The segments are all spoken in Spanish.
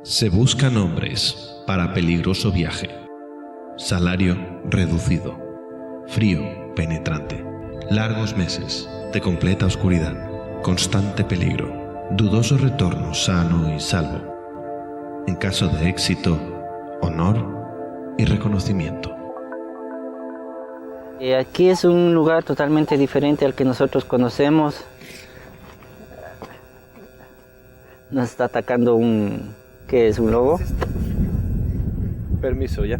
Se buscan hombres para peligroso viaje. Salario reducido. Frío penetrante. Largos meses de completa oscuridad. Constante peligro. Dudoso retorno sano y salvo. En caso de éxito, honor y reconocimiento. Aquí es un lugar totalmente diferente al que nosotros conocemos. Nos está atacando ¿qué es? ¿Un lobo? Permiso, ya.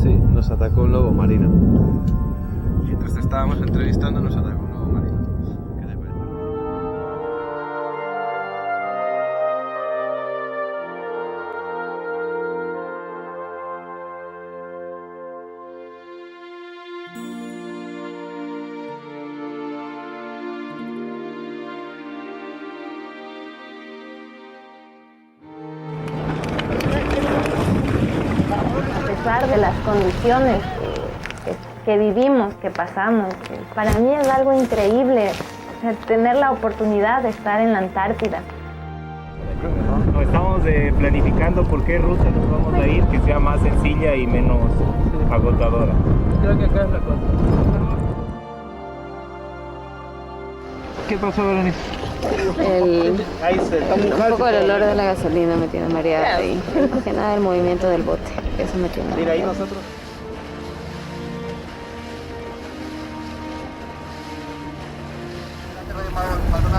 Sí, nos atacó un lobo marino. Mientras estábamos entrevistando, nos atacó un lobo marino. ¿Qué te parece? A pesar de las condiciones que vivimos, que pasamos, para mí es algo increíble tener la oportunidad de estar en la Antártida. No, estamos planificando por qué ruta nos vamos a ir, que sea más sencilla y menos agotadora. Creo que acá es la cosa. ¿Qué pasó, Berenice? Un poco el olor de la gasolina me tiene mareada y más que nada el movimiento del bote, eso me tiene Mira, ahí mareada. nosotros.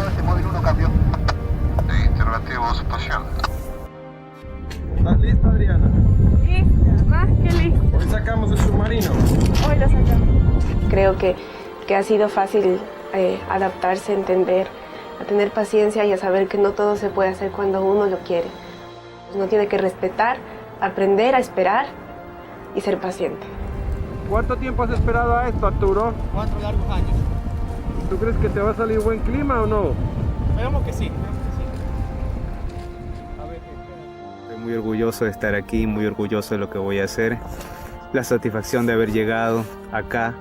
Este móvil 1 cambió. Interrogativo, situación. ¿Estás lista, Adriana? Lista, más que lista. Hoy sacamos el submarino. Hoy lo sacamos. Creo que ha sido fácil adaptarse, entender, a tener paciencia y a saber que no todo se puede hacer cuando uno lo quiere. Uno tiene que respetar, aprender a esperar y ser paciente. ¿Cuánto tiempo has esperado a esto, Arturo? 4 largos años. ¿Tú crees que te va a salir buen clima o no? Esperamos que sí. Estoy muy orgulloso de estar aquí, muy orgulloso de lo que voy a hacer. La satisfacción de haber llegado acá.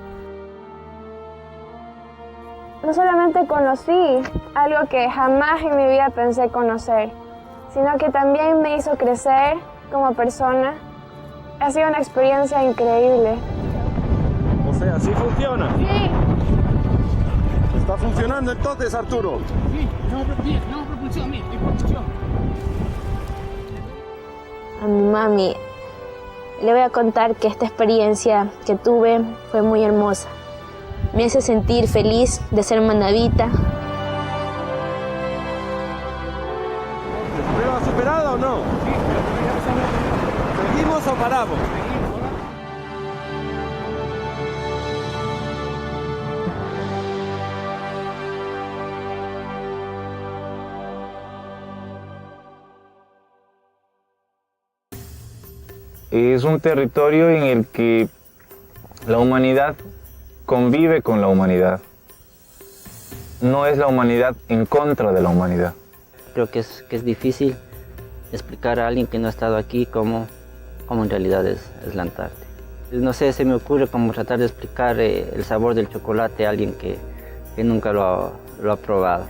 No solamente conocí algo que jamás en mi vida pensé conocer, sino que también me hizo crecer como persona. Ha sido una experiencia increíble. O sea, ¿sí funciona? Sí, ¿Está funcionando entonces, Arturo? sí, no propulsión, mira, hay propulsión. A mi mami le voy a contar que esta experiencia que tuve fue muy hermosa. Me hace sentir feliz de ser manabita. ¿Prueba superada o no? ¿Seguimos o paramos? Es un territorio en el que la humanidad convive con la humanidad. No es la humanidad en contra de la humanidad. Creo que es difícil explicar a alguien que no ha estado aquí cómo en realidad es la Antártida. No sé, se me ocurre como tratar de explicar el sabor del chocolate a alguien que nunca lo ha probado.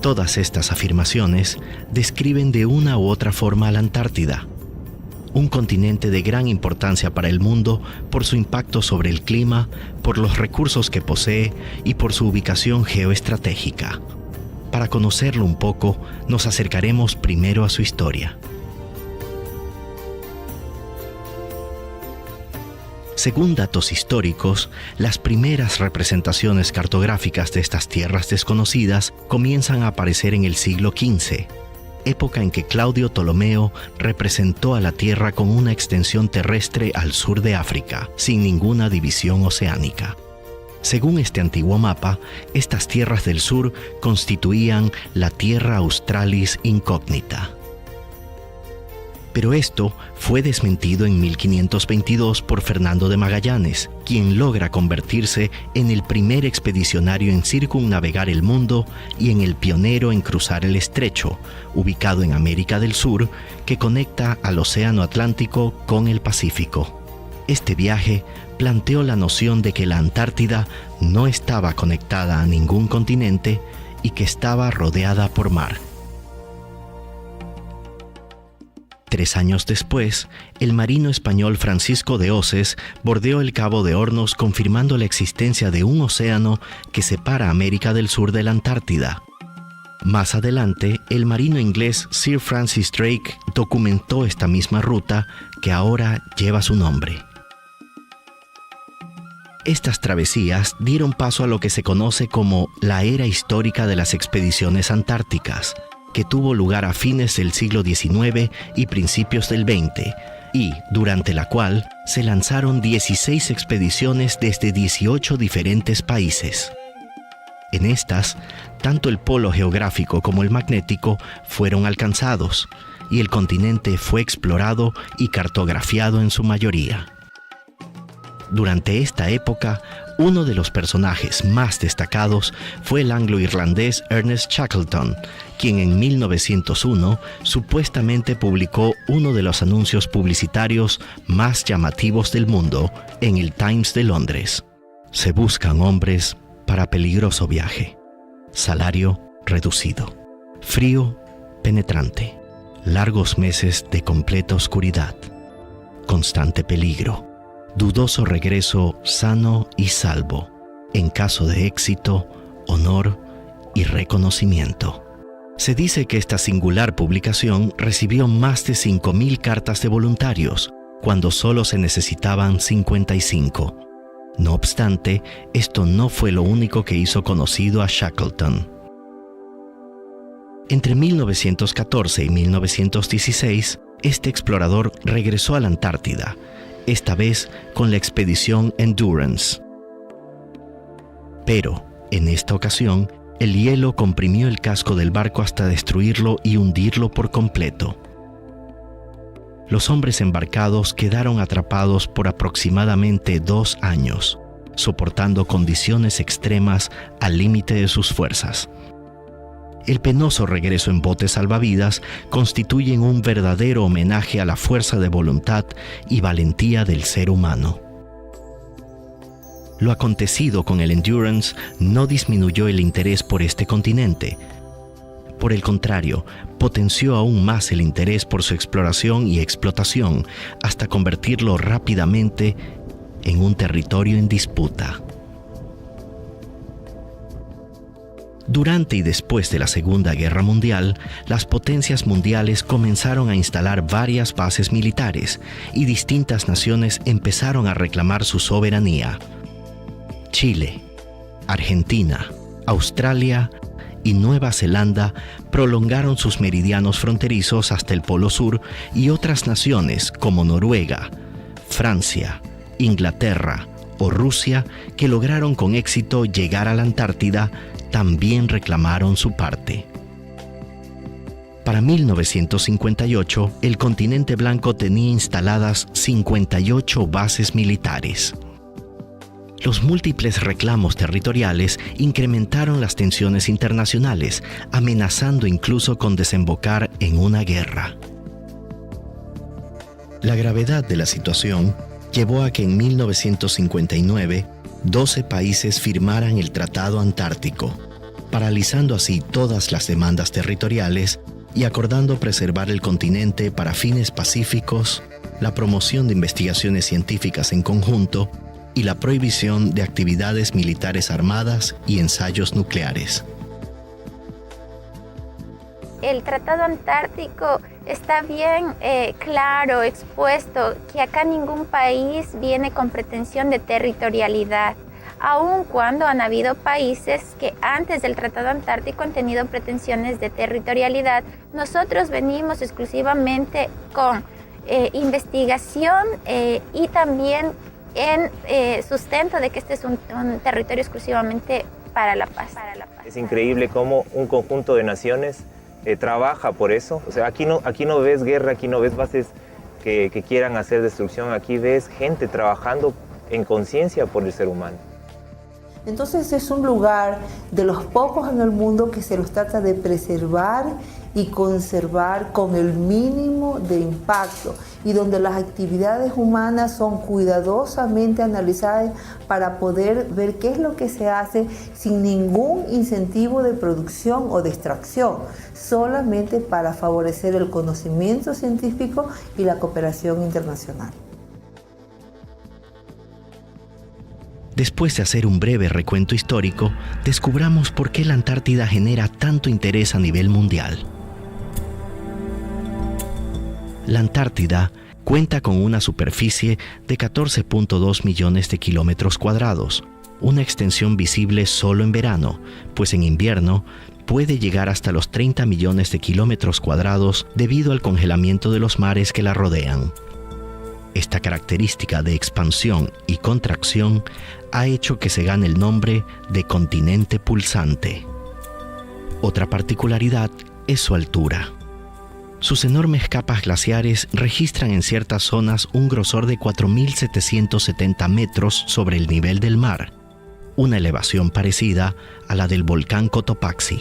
Todas estas afirmaciones describen de una u otra forma a la Antártida, un continente de gran importancia para el mundo por su impacto sobre el clima, por los recursos que posee y por su ubicación geoestratégica. Para conocerlo un poco, nos acercaremos primero a su historia. Según datos históricos, las primeras representaciones cartográficas de estas tierras desconocidas comienzan a aparecer en el siglo XV, época en que Claudio Ptolomeo representó a la Tierra con una extensión terrestre al sur de África, sin ninguna división oceánica. Según este antiguo mapa, estas tierras del sur constituían la Terra Australis Incógnita. Pero esto fue desmentido en 1522 por Fernando de Magallanes, quien logra convertirse en el primer expedicionario en circunnavegar el mundo y en el pionero en cruzar el estrecho, ubicado en América del Sur, que conecta al Océano Atlántico con el Pacífico. Este viaje planteó la noción de que la Antártida no estaba conectada a ningún continente y que estaba rodeada por mar. 3 años después, el marino español Francisco de Hoces bordeó el Cabo de Hornos confirmando la existencia de un océano que separa América del Sur de la Antártida. Más adelante, el marino inglés Sir Francis Drake documentó esta misma ruta que ahora lleva su nombre. Estas travesías dieron paso a lo que se conoce como la era histórica de las expediciones antárticas, que tuvo lugar a fines del siglo XIX y principios del XX, y durante la cual se lanzaron 16 expediciones desde 18 diferentes países. En estas, tanto el polo geográfico como el magnético fueron alcanzados, y el continente fue explorado y cartografiado en su mayoría. Durante esta época, uno de los personajes más destacados fue el anglo-irlandés Ernest Shackleton, quien en 1901 supuestamente publicó uno de los anuncios publicitarios más llamativos del mundo en el Times de Londres. Se buscan hombres para peligroso viaje. Salario reducido. Frío penetrante. Largos meses de completa oscuridad. Constante peligro. Dudoso regreso sano y salvo. En caso de éxito, honor y reconocimiento. Se dice que esta singular publicación recibió más de 5.000 cartas de voluntarios, cuando solo se necesitaban 55. No obstante, esto no fue lo único que hizo conocido a Shackleton. Entre 1914 y 1916, este explorador regresó a la Antártida, esta vez con la expedición Endurance. Pero, en esta ocasión, el hielo comprimió el casco del barco hasta destruirlo y hundirlo por completo. Los hombres embarcados quedaron atrapados por aproximadamente 2 años, soportando condiciones extremas al límite de sus fuerzas. El penoso regreso en botes salvavidas constituye un verdadero homenaje a la fuerza de voluntad y valentía del ser humano. Lo acontecido con el Endurance no disminuyó el interés por este continente. Por el contrario, potenció aún más el interés por su exploración y explotación, hasta convertirlo rápidamente en un territorio en disputa. Durante y después de la Segunda Guerra Mundial, las potencias mundiales comenzaron a instalar varias bases militares y distintas naciones empezaron a reclamar su soberanía. Chile, Argentina, Australia y Nueva Zelanda prolongaron sus meridianos fronterizos hasta el Polo Sur, y otras naciones como Noruega, Francia, Inglaterra o Rusia, que lograron con éxito llegar a la Antártida, también reclamaron su parte. Para 1958, el continente blanco tenía instaladas 58 bases militares. Los múltiples reclamos territoriales incrementaron las tensiones internacionales, amenazando incluso con desembocar en una guerra. La gravedad de la situación llevó a que en 1959 12 países firmaran el Tratado Antártico, paralizando así todas las demandas territoriales y acordando preservar el continente para fines pacíficos, la promoción de investigaciones científicas en conjunto y la prohibición de actividades militares armadas y ensayos nucleares. El Tratado Antártico está bien claro, expuesto, que acá ningún país viene con pretensión de territorialidad, aun cuando han habido países que antes del Tratado Antártico han tenido pretensiones de territorialidad. Nosotros venimos exclusivamente con investigación y también en sustento de que este es un territorio exclusivamente para la paz. Es increíble cómo un conjunto de naciones trabaja por eso. O sea, aquí no ves guerra, aquí no ves bases que quieran hacer destrucción, aquí ves gente trabajando en conciencia por el ser humano. Entonces es un lugar de los pocos en el mundo que se los trata de preservar y conservar con el mínimo de impacto, y donde las actividades humanas son cuidadosamente analizadas para poder ver qué es lo que se hace sin ningún incentivo de producción o de extracción, solamente para favorecer el conocimiento científico y la cooperación internacional. Después de hacer un breve recuento histórico, descubramos por qué la Antártida genera tanto interés a nivel mundial. La Antártida cuenta con una superficie de 14.2 millones de kilómetros cuadrados, una extensión visible solo en verano, pues en invierno puede llegar hasta los 30 millones de kilómetros cuadrados debido al congelamiento de los mares que la rodean. Esta característica de expansión y contracción ha hecho que se gane el nombre de continente pulsante. Otra particularidad es su altura. Sus enormes capas glaciares registran en ciertas zonas un grosor de 4.770 metros sobre el nivel del mar, una elevación parecida a la del volcán Cotopaxi.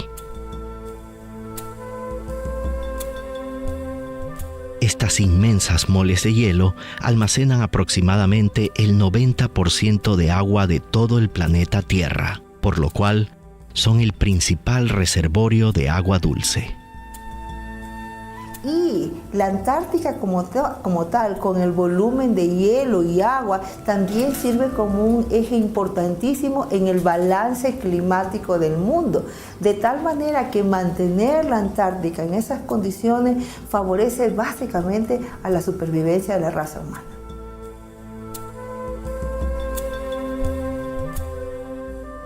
Estas inmensas moles de hielo almacenan aproximadamente el 90% de agua de todo el planeta Tierra, por lo cual son el principal reservorio de agua dulce. Y la Antártica como tal, con el volumen de hielo y agua, también sirve como un eje importantísimo en el balance climático del mundo. De tal manera que mantener la Antártica en esas condiciones favorece básicamente a la supervivencia de la raza humana.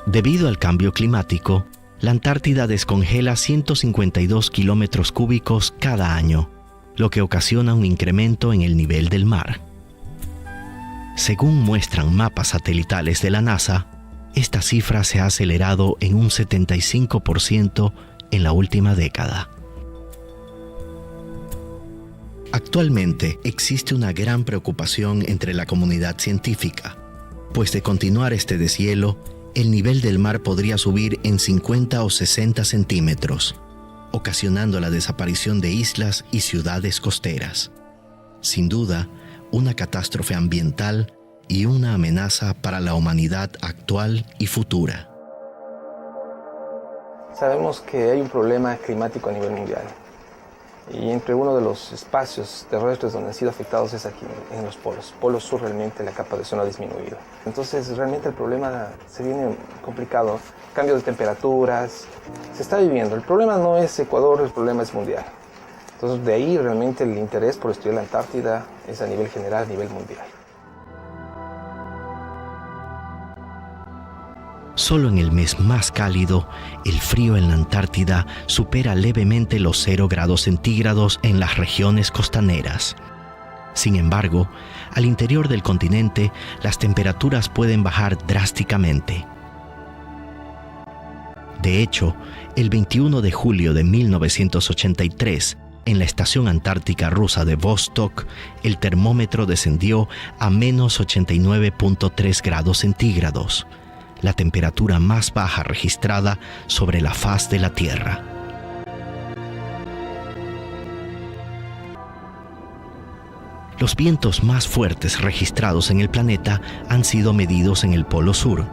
Debido al cambio climático, la Antártida descongela 152 kilómetros cúbicos cada año, lo que ocasiona un incremento en el nivel del mar. Según muestran mapas satelitales de la NASA, esta cifra se ha acelerado en un 75% en la última década. Actualmente existe una gran preocupación entre la comunidad científica, pues de continuar este deshielo, el nivel del mar podría subir en 50 o 60 centímetros, ocasionando la desaparición de islas y ciudades costeras. Sin duda, una catástrofe ambiental y una amenaza para la humanidad actual y futura. Sabemos que hay un problema climático a nivel mundial. Y entre uno de los espacios terrestres donde han sido afectados es aquí, en los polos. Polo sur realmente la capa de ozono ha disminuido. Entonces realmente el problema se viene complicado. Cambio de temperaturas, se está viviendo. El problema no es Ecuador, el problema es mundial. Entonces de ahí realmente el interés por estudiar la Antártida es a nivel general, a nivel mundial. Solo en el mes más cálido, el frío en la Antártida supera levemente los 0 grados centígrados en las regiones costaneras. Sin embargo, al interior del continente, las temperaturas pueden bajar drásticamente. De hecho, el 21 de julio de 1983, en la estación antártica rusa de Vostok, el termómetro descendió a menos 89.3 grados centígrados. La temperatura más baja registrada sobre la faz de la Tierra. Los vientos más fuertes registrados en el planeta han sido medidos en el Polo Sur.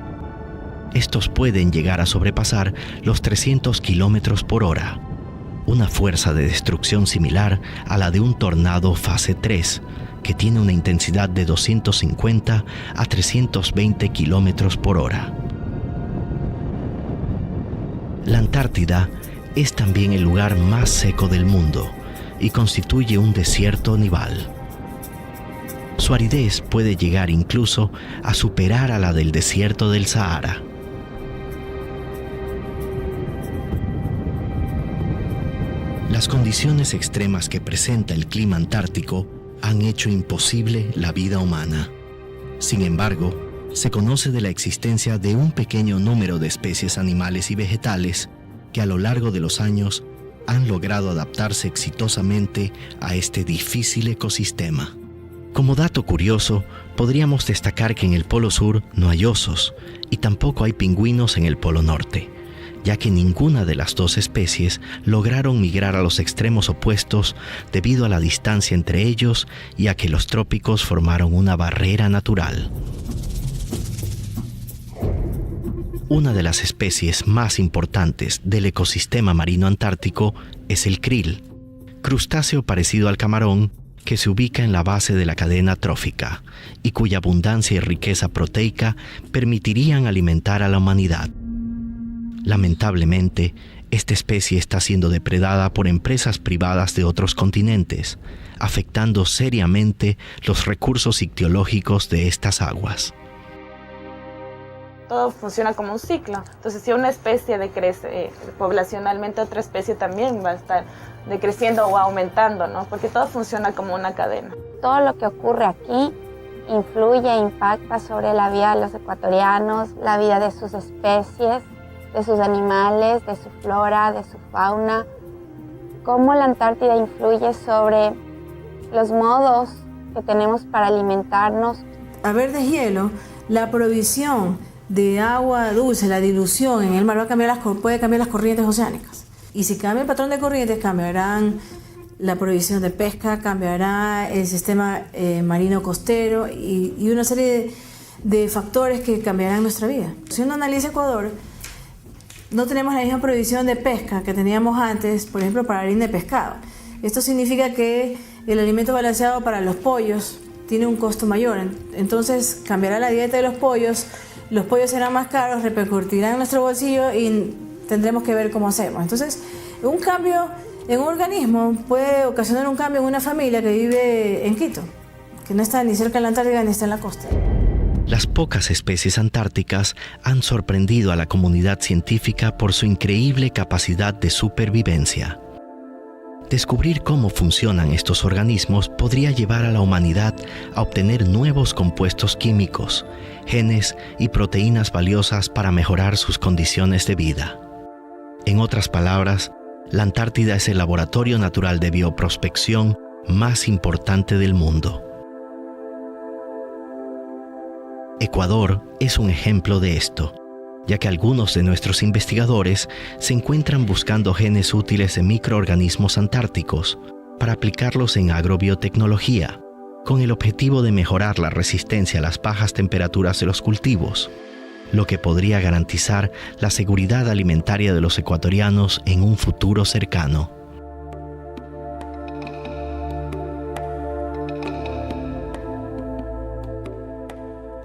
Estos pueden llegar a sobrepasar los 300 kilómetros por hora, una fuerza de destrucción similar a la de un tornado fase 3, que tiene una intensidad de 250 a 320 kilómetros por hora. La Antártida es también el lugar más seco del mundo y constituye un desierto nival. Su aridez puede llegar incluso a superar a la del desierto del Sahara. Las condiciones extremas que presenta el clima antártico han hecho imposible la vida humana. Sin embargo, se conoce de la existencia de un pequeño número de especies animales y vegetales que a lo largo de los años han logrado adaptarse exitosamente a este difícil ecosistema. Como dato curioso, podríamos destacar que en el Polo Sur no hay osos y tampoco hay pingüinos en el Polo Norte. ya que ninguna de las dos especies lograron migrar a los extremos opuestos debido a la distancia entre ellos y a que los trópicos formaron una barrera natural. Una de las especies más importantes del ecosistema marino antártico es el krill, crustáceo parecido al camarón que se ubica en la base de la cadena trófica y cuya abundancia y riqueza proteica permitirían alimentar a la humanidad. Lamentablemente, esta especie está siendo depredada por empresas privadas de otros continentes, afectando seriamente los recursos ictiológicos de estas aguas. Todo funciona como un ciclo. Entonces, si una especie decrece poblacionalmente, otra especie también va a estar decreciendo o aumentando, ¿no? Porque todo funciona como una cadena. Todo lo que ocurre aquí influye e impacta sobre la vida de los ecuatorianos, la vida de sus especies, de sus animales, de su flora, de su fauna. Cómo la Antártida influye sobre los modos que tenemos para alimentarnos. Al haber deshielo, la provisión de agua dulce, la dilución en el mar puede cambiar las corrientes oceánicas. Y si cambia el patrón de corrientes, cambiarán la provisión de pesca, cambiará el sistema marino costero y una serie de factores que cambiarán nuestra vida. Si uno analiza Ecuador, no tenemos la misma provisión de pesca que teníamos antes, por ejemplo, para harina de pescado. Esto significa que el alimento balanceado para los pollos tiene un costo mayor. Entonces cambiará la dieta de los pollos serán más caros, repercutirán en nuestro bolsillo y tendremos que ver cómo hacemos. Entonces, un cambio en un organismo puede ocasionar un cambio en una familia que vive en Quito, que no está ni cerca de la Antártida ni está en la costa. Las pocas especies antárticas han sorprendido a la comunidad científica por su increíble capacidad de supervivencia. Descubrir cómo funcionan estos organismos podría llevar a la humanidad a obtener nuevos compuestos químicos, genes y proteínas valiosas para mejorar sus condiciones de vida. En otras palabras, la Antártida es el laboratorio natural de bioprospección más importante del mundo. Ecuador es un ejemplo de esto, ya que algunos de nuestros investigadores se encuentran buscando genes útiles de microorganismos antárticos para aplicarlos en agrobiotecnología, con el objetivo de mejorar la resistencia a las bajas temperaturas de los cultivos, lo que podría garantizar la seguridad alimentaria de los ecuatorianos en un futuro cercano.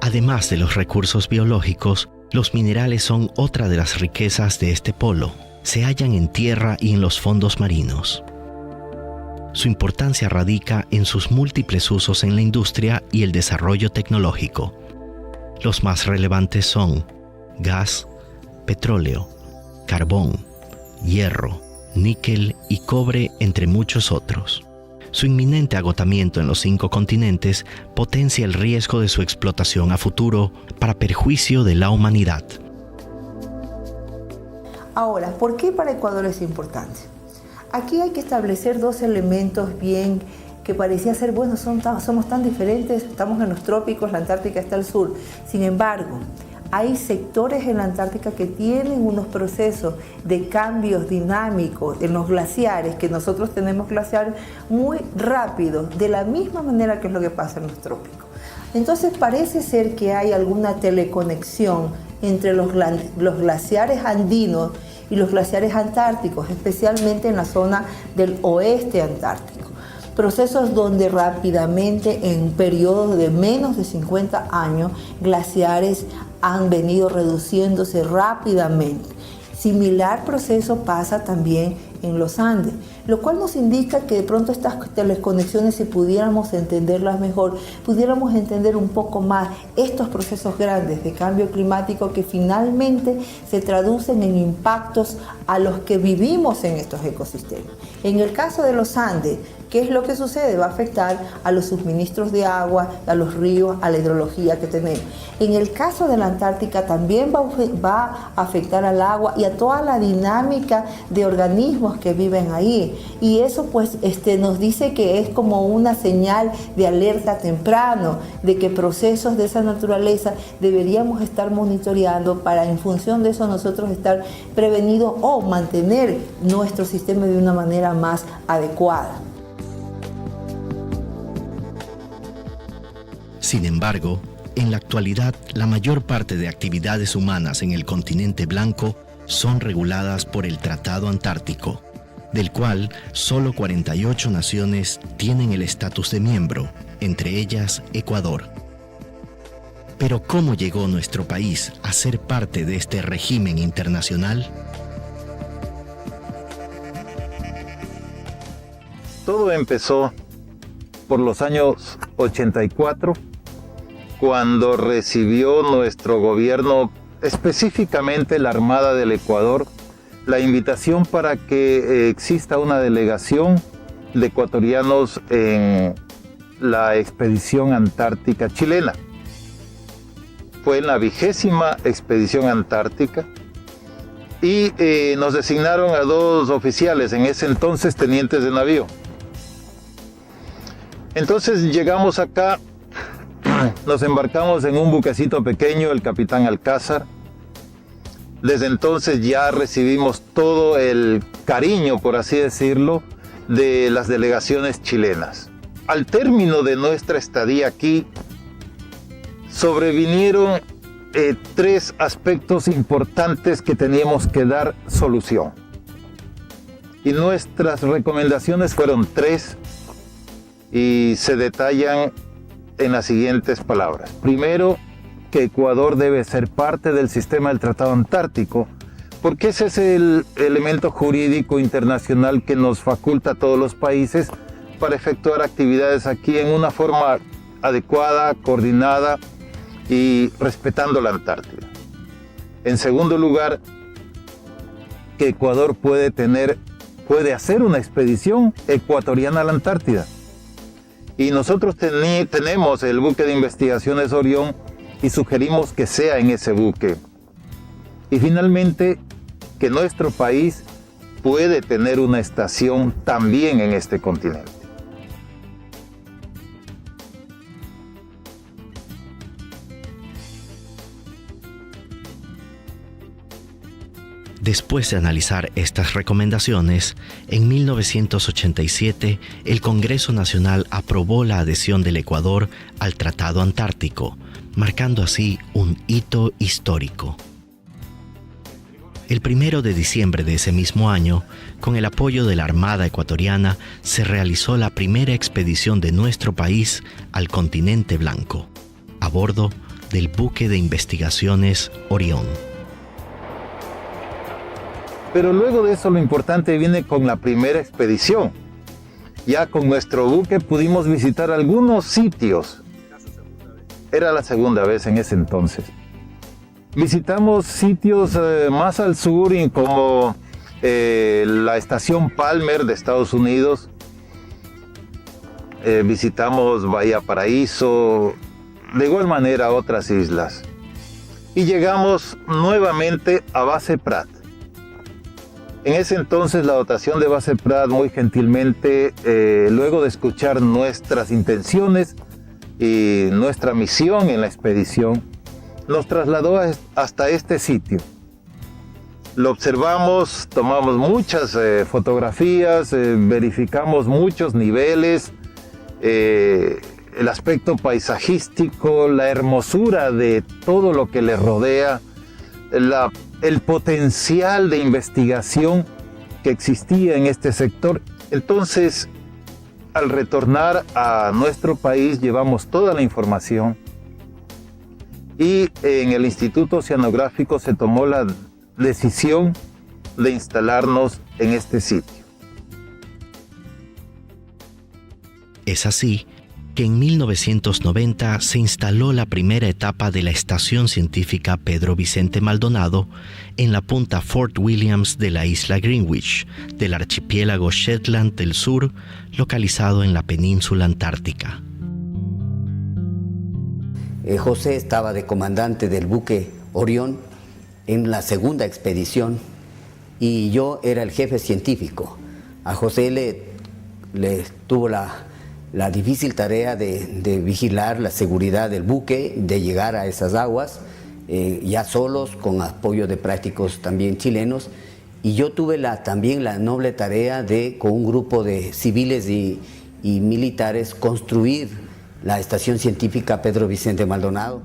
Además de los recursos biológicos, los minerales son otra de las riquezas de este polo. Se hallan en tierra y en los fondos marinos. Su importancia radica en sus múltiples usos en la industria y el desarrollo tecnológico. Los más relevantes son gas, petróleo, carbón, hierro, níquel y cobre, entre muchos otros. Su inminente agotamiento en los 5 continentes potencia el riesgo de su explotación a futuro para perjuicio de la humanidad. Ahora, ¿por qué para Ecuador es importante? Aquí hay que establecer 2 elementos bien que parecía ser, bueno, somos tan diferentes, estamos en los trópicos, la Antártica está al sur. Sin embargo, hay sectores en la Antártica que tienen unos procesos de cambios dinámicos en los glaciares, que nosotros tenemos glaciares muy rápidos, de la misma manera que es lo que pasa en los trópicos. Entonces parece ser que hay alguna teleconexión entre los glaciares andinos y los glaciares antárticos, especialmente en la zona del oeste antártico. Procesos donde rápidamente, en periodos de menos de 50 años, glaciares han venido reduciéndose rápidamente. Similar proceso pasa también en los Andes, lo cual nos indica que de pronto estas teleconexiones, si pudiéramos entenderlas mejor, pudiéramos entender un poco más estos procesos grandes de cambio climático que finalmente se traducen en impactos a los que vivimos en estos ecosistemas. En el caso de los Andes, ¿Qué es lo que sucede? Va a afectar a los suministros de agua, a los ríos, a la hidrología que tenemos. En el caso de la Antártica también va a afectar al agua y a toda la dinámica de organismos que viven ahí. Y eso pues nos dice que es como una señal de alerta temprano, de que procesos de esa naturaleza deberíamos estar monitoreando para en función de eso nosotros estar prevenidos o mantener nuestro sistema de una manera más adecuada. Sin embargo, en la actualidad, la mayor parte de actividades humanas en el continente blanco son reguladas por el Tratado Antártico, del cual solo 48 naciones tienen el estatus de miembro, entre ellas Ecuador. Pero ¿cómo llegó nuestro país a ser parte de este régimen internacional? Todo empezó por los años 84, cuando recibió nuestro gobierno, específicamente la Armada del Ecuador, la invitación para que exista una delegación de ecuatorianos en la expedición antártica chilena. Fue en la 20ª expedición antártica y nos designaron a 2 oficiales, en ese entonces tenientes de navío. Entonces llegamos acá, nos embarcamos en un buquecito pequeño, el Capitán Alcázar. Desde entonces ya recibimos todo el cariño, por así decirlo, de las delegaciones chilenas. Al término de nuestra estadía aquí, sobrevinieron 3 aspectos importantes que teníamos que dar solución. Y nuestras recomendaciones fueron 3 y se detallan en las siguientes palabras. Primero, que Ecuador debe ser parte del sistema del Tratado Antártico, porque ese es el elemento jurídico internacional que nos faculta a todos los países para efectuar actividades aquí en una forma adecuada, coordinada y respetando la Antártida. En segundo lugar, que Ecuador puede hacer una expedición ecuatoriana a la Antártida. Y nosotros tenemos el buque de investigaciones Orión y sugerimos que sea en ese buque. Y finalmente, que nuestro país puede tener una estación también en este continente. Después de analizar estas recomendaciones, en 1987 el Congreso Nacional aprobó la adhesión del Ecuador al Tratado Antártico, marcando así un hito histórico. El 1 de diciembre de ese mismo año, con el apoyo de la Armada ecuatoriana, se realizó la primera expedición de nuestro país al continente blanco, a bordo del buque de investigaciones Orión. Pero luego de eso lo importante viene con la primera expedición. Ya con nuestro buque pudimos visitar algunos sitios. Era la segunda vez en ese entonces. Visitamos sitios más al sur, como la estación Palmer de Estados Unidos. Visitamos Bahía Paraíso, de igual manera otras islas. Y llegamos nuevamente a Base Prat. En ese entonces la dotación de Base Prat muy gentilmente, luego de escuchar nuestras intenciones y nuestra misión en la expedición, nos trasladó hasta este sitio. Lo observamos, tomamos muchas fotografías, verificamos muchos niveles, el aspecto paisajístico, la hermosura de todo lo que le rodea, el potencial de investigación que existía en este sector. Entonces, al retornar a nuestro país, llevamos toda la información y en el Instituto Oceanográfico se tomó la decisión de instalarnos en este sitio. Es así que en 1990 se instaló la primera etapa de la Estación Científica Pedro Vicente Maldonado en la punta Fort Williams de la isla Greenwich, del archipiélago Shetland del Sur, localizado en la península antártica. José estaba de comandante del buque Orión en la segunda expedición y yo era el jefe científico. A José le tuvo la difícil tarea de vigilar la seguridad del buque, de llegar a esas aguas, ya solos, con apoyo de prácticos también chilenos, y yo tuve también la noble tarea de, con un grupo de civiles y militares, construir la Estación Científica Pedro Vicente Maldonado.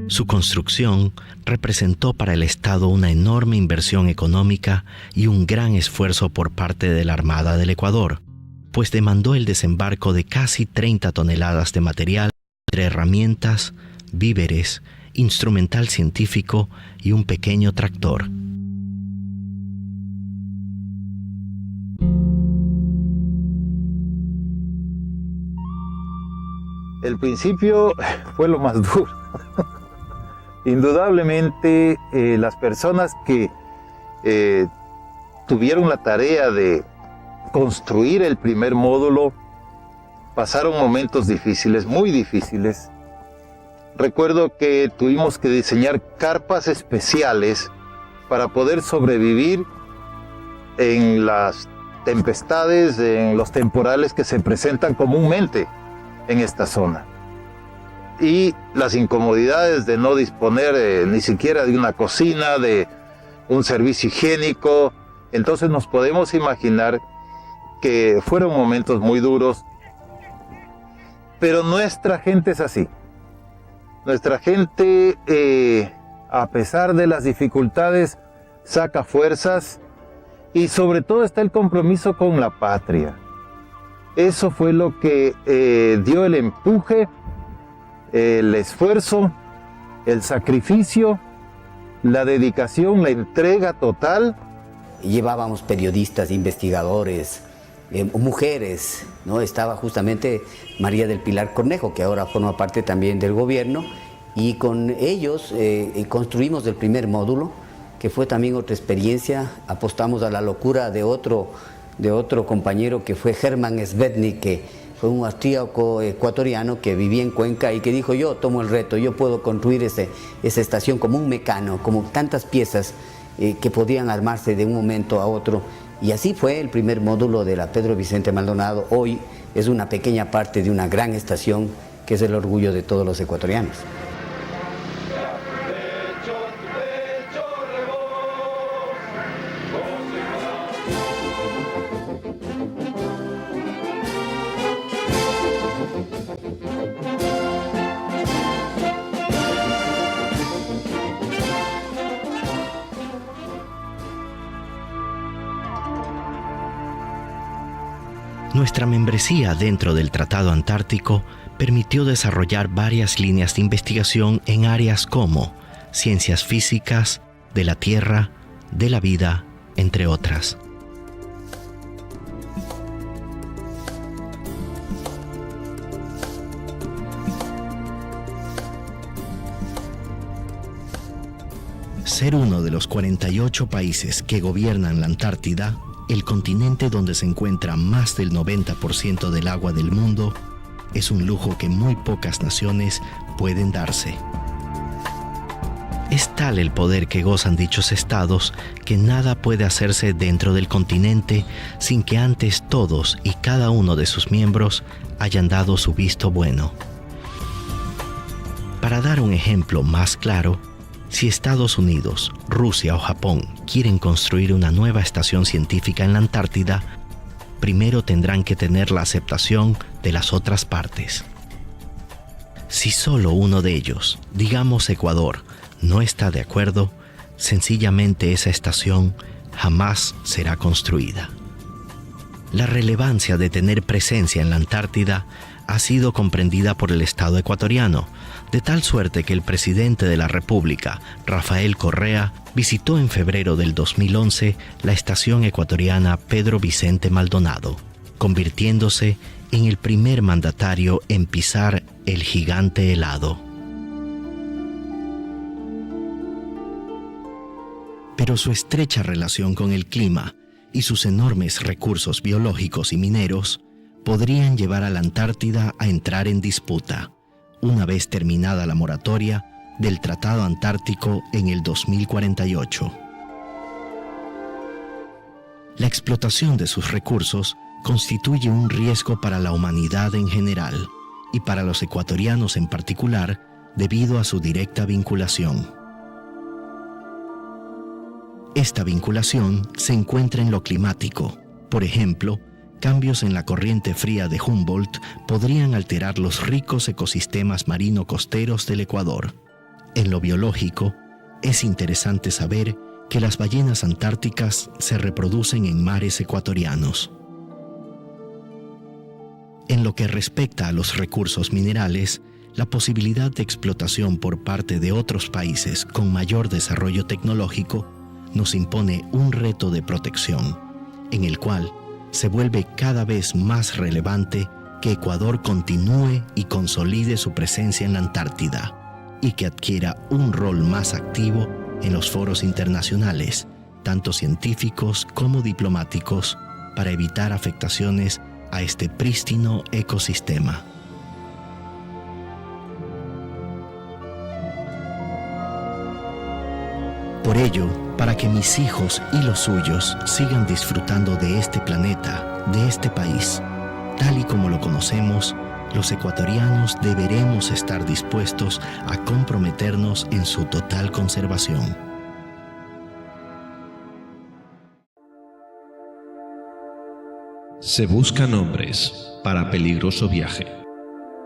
Su construcción representó para el Estado una enorme inversión económica y un gran esfuerzo por parte de la Armada del Ecuador, pues demandó el desembarco de casi 30 toneladas de material, entre herramientas, víveres, instrumental científico y un pequeño tractor. El principio fue lo más duro. Indudablemente, las personas que tuvieron la tarea de construir el primer módulo pasaron momentos difíciles, muy difíciles. Recuerdo que tuvimos que diseñar carpas especiales para poder sobrevivir en las tempestades, en los temporales que se presentan comúnmente en esta zona. Y las incomodidades de no disponer ni siquiera de una cocina, de un servicio higiénico. Entonces nos podemos imaginar que fueron momentos muy duros, pero nuestra gente es así. Nuestra gente, a pesar de las dificultades, saca fuerzas y sobre todo está el compromiso con la patria. Eso fue lo que dio el empuje, el esfuerzo, el sacrificio, la dedicación, la entrega total. Llevábamos periodistas, investigadores, mujeres, ¿no? Estaba justamente María del Pilar Cornejo, que ahora forma parte también del gobierno, y con ellos construimos el primer módulo, que fue también otra experiencia. Apostamos a la locura de otro compañero, que fue Hermann Svetnik, que fue un austríaco ecuatoriano que vivía en Cuenca y que dijo: yo tomo el reto, yo puedo construir esa estación como un mecano, como tantas piezas que podían armarse de un momento a otro. Y así fue el primer módulo de la Pedro Vicente Maldonado. Hoy es una pequeña parte de una gran estación que es el orgullo de todos los ecuatorianos. Nuestra membresía dentro del Tratado Antártico permitió desarrollar varias líneas de investigación en áreas como ciencias físicas, de la Tierra, de la vida, entre otras. Ser uno de los 48 países que gobiernan la Antártida, el continente donde se encuentra más del 90% del agua del mundo, es un lujo que muy pocas naciones pueden darse. Es tal el poder que gozan dichos estados que nada puede hacerse dentro del continente sin que antes todos y cada uno de sus miembros hayan dado su visto bueno. Para dar un ejemplo más claro, si Estados Unidos, Rusia o Japón quieren construir una nueva estación científica en la Antártida, primero tendrán que tener la aceptación de las otras partes. Si solo uno de ellos, digamos Ecuador, no está de acuerdo, sencillamente esa estación jamás será construida. La relevancia de tener presencia en la Antártida ha sido comprendida por el Estado ecuatoriano, de tal suerte que el presidente de la República, Rafael Correa, visitó en febrero del 2011 la estación ecuatoriana Pedro Vicente Maldonado, convirtiéndose en el primer mandatario en pisar el gigante helado. Pero su estrecha relación con el clima y sus enormes recursos biológicos y mineros podrían llevar a la Antártida a entrar en disputa, una vez terminada la moratoria del Tratado Antártico en el 2048. La explotación de sus recursos constituye un riesgo para la humanidad en general y para los ecuatorianos en particular debido a su directa vinculación. Esta vinculación se encuentra en lo climático. Por ejemplo, cambios en la corriente fría de Humboldt podrían alterar los ricos ecosistemas marino-costeros del Ecuador. En lo biológico, es interesante saber que las ballenas antárticas se reproducen en mares ecuatorianos. En lo que respecta a los recursos minerales, la posibilidad de explotación por parte de otros países con mayor desarrollo tecnológico nos impone un reto de protección, en el cual se vuelve cada vez más relevante que Ecuador continúe y consolide su presencia en la Antártida y que adquiera un rol más activo en los foros internacionales, tanto científicos como diplomáticos, para evitar afectaciones a este prístino ecosistema. Por ello, para que mis hijos y los suyos sigan disfrutando de este planeta, de este país, tal y como lo conocemos, los ecuatorianos deberemos estar dispuestos a comprometernos en su total conservación. Se buscan hombres para peligroso viaje.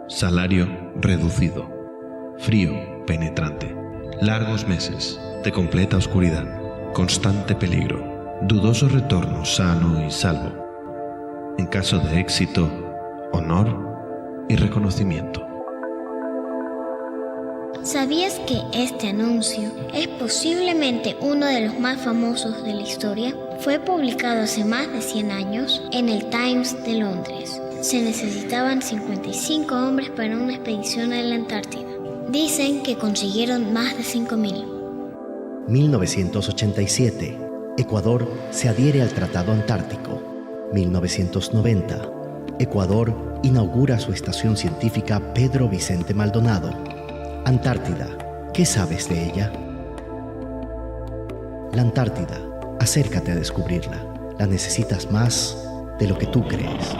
Salario reducido. Frío penetrante. Largos meses de completa oscuridad. Constante peligro. Dudoso retorno sano y salvo. En caso de éxito, honor y reconocimiento. ¿Sabías que este anuncio es posiblemente uno de los más famosos de la historia? Fue publicado hace más de 100 años en el Times de Londres. Se necesitaban 55 hombres para una expedición a la Antártida. Dicen que consiguieron más de 5.000. 1987. Ecuador se adhiere al Tratado Antártico. 1990. Ecuador inaugura su estación científica Pedro Vicente Maldonado. Antártida, ¿qué sabes de ella? La Antártida, acércate a descubrirla. La necesitas más de lo que tú crees.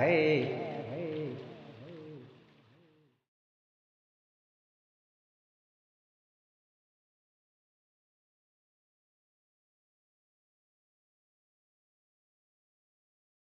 Hey.